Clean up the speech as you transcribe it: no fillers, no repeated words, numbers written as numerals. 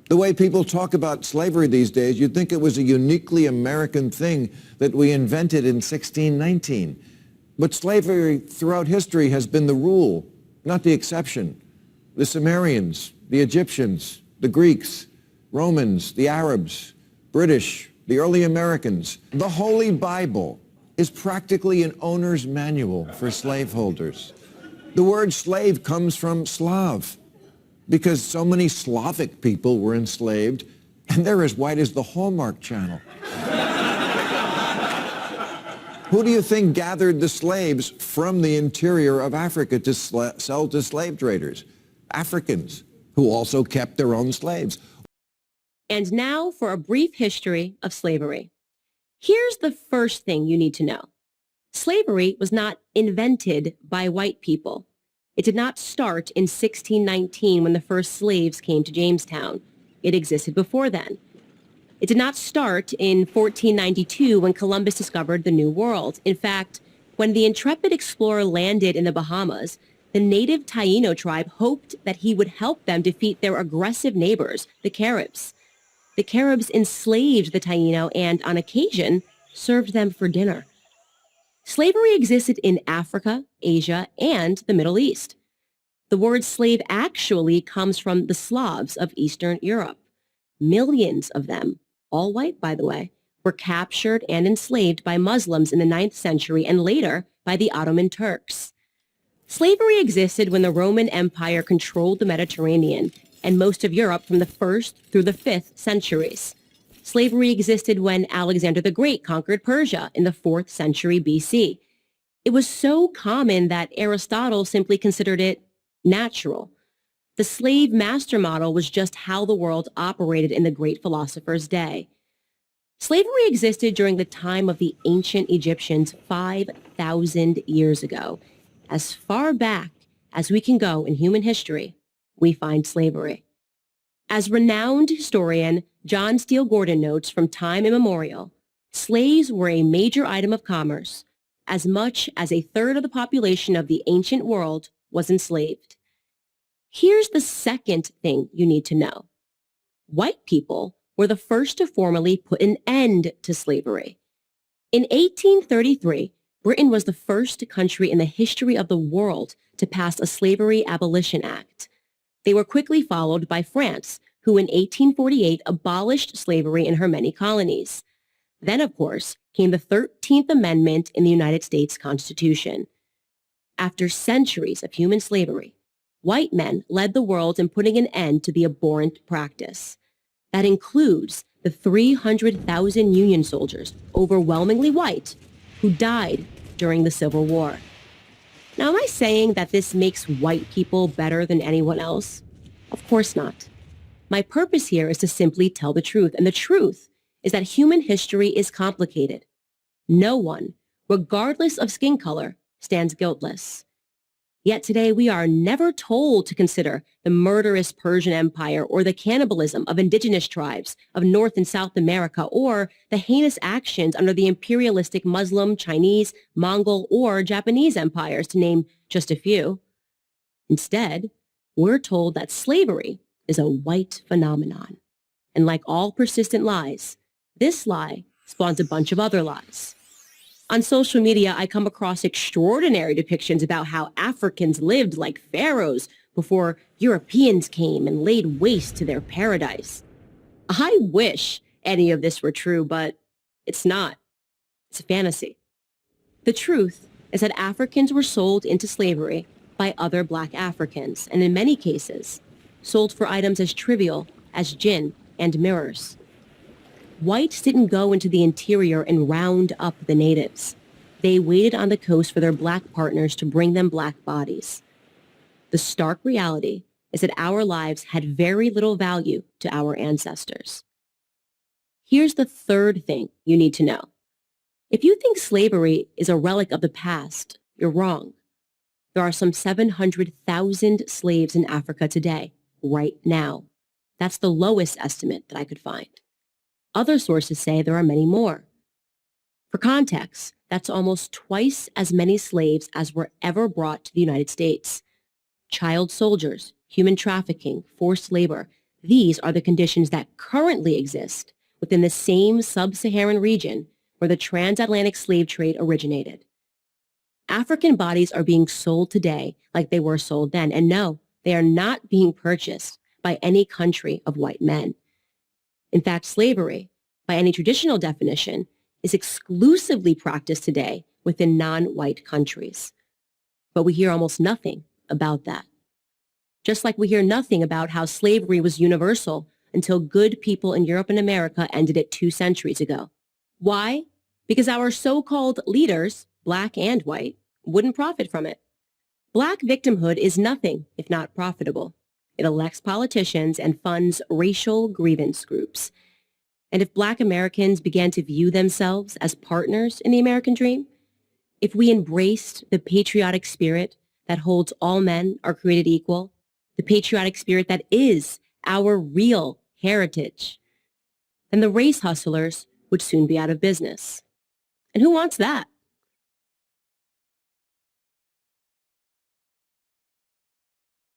The way people talk about slavery these days, you'd think it was a uniquely American thing that we invented in 1619. But slavery throughout history has been the rule, not the exception. The Sumerians, the Egyptians, the Greeks, Romans, the Arabs, British, the early Americans. The Holy Bible is practically an owner's manual for slaveholders. The word slave comes from Slav, because so many Slavic people were enslaved, and they're as white as the Hallmark Channel. Who do you think gathered the slaves from the interior of Africa to sell to slave traders? Africans, who also kept their own slaves. And now for a brief history of slavery. Here's the first thing you need to know. Slavery was not invented by white people. It did not start in 1619 when the first slaves came to Jamestown. It existed before then. It did not start in 1492 when Columbus discovered the New World. In fact, when the intrepid explorer landed in the Bahamas, the native Taino tribe hoped that he would help them defeat their aggressive neighbors, the Caribs. The Caribs enslaved the Taino and, on occasion, served them for dinner. Slavery existed in Africa, Asia, and the Middle East. The word slave actually comes from the Slavs of Eastern Europe. Millions of them, all white by the way, were captured and enslaved by Muslims in the 9th century and later by the Ottoman Turks. Slavery existed when the Roman Empire controlled the Mediterranean and most of Europe from the 1st through the 5th centuries. Slavery existed when Alexander the Great conquered Persia in the 4th century BC. It was so common that Aristotle simply considered it natural. The slave-master model was just how the world operated in the great philosopher's day. Slavery existed during the time of the ancient Egyptians 5,000 years ago. As far back as we can go in human history, we find slavery. As renowned historian John Steele Gordon notes from time immemorial, slaves were a major item of commerce. As much as a third of the population of the ancient world was enslaved. Here's the second thing you need to know. White people were the first to formally put an end to slavery. In 1833, Britain was the first country in the history of the world to pass a Slavery Abolition Act. They were quickly followed by France, who in 1848 abolished slavery in her many colonies. Then, of course, came the 13th Amendment in the United States Constitution. After centuries of human slavery, white men led the world in putting an end to the abhorrent practice. That includes the 300,000 Union soldiers, overwhelmingly white, who died during the Civil War. Now, am I saying that this makes white people better than anyone else? Of course not. My purpose here is to simply tell the truth, and the truth is that human history is complicated. No one, regardless of skin color, stands guiltless. Yet today we are never told to consider the murderous Persian Empire or the cannibalism of indigenous tribes of North and South America or the heinous actions under the imperialistic Muslim, Chinese, Mongol, or Japanese empires, to name just a few. Instead, we're told that slavery is a white phenomenon. And like all persistent lies, this lie spawns a bunch of other lies. On social media, I come across extraordinary depictions about how Africans lived like pharaohs before Europeans came and laid waste to their paradise. I wish any of this were true, but it's not. It's a fantasy. The truth is that Africans were sold into slavery by other black Africans, and in many cases, sold for items as trivial as gin and mirrors. Whites didn't go into the interior and round up the natives. They waited on the coast for their black partners to bring them black bodies. The stark reality is that our lives had very little value to our ancestors. Here's the third thing you need to know. If you think slavery is a relic of the past, you're wrong. There are some 700,000 slaves in Africa today, right now. That's the lowest estimate that I could find. Other sources say there are many more. For context, that's almost twice as many slaves as were ever brought to the United States. Child soldiers, human trafficking, forced labor, These are the conditions that currently exist within the same sub-Saharan region where the transatlantic slave trade originated. African bodies are being sold today like they were sold then, and no, they are not being purchased by any country of white men. In fact, slavery, by any traditional definition, is exclusively practiced today within non-white countries. But we hear almost nothing about that. Just like we hear nothing about how slavery was universal until good people in Europe and America ended it 2 centuries ago. Why? Because our so-called leaders, black and white, wouldn't profit from it. Black victimhood is nothing if not profitable. It elects politicians and funds racial grievance groups. And if black Americans began to view themselves as partners in the American dream, if we embraced the patriotic spirit that holds all men are created equal, the patriotic spirit that is our real heritage, then the race hustlers would soon be out of business. And who wants that?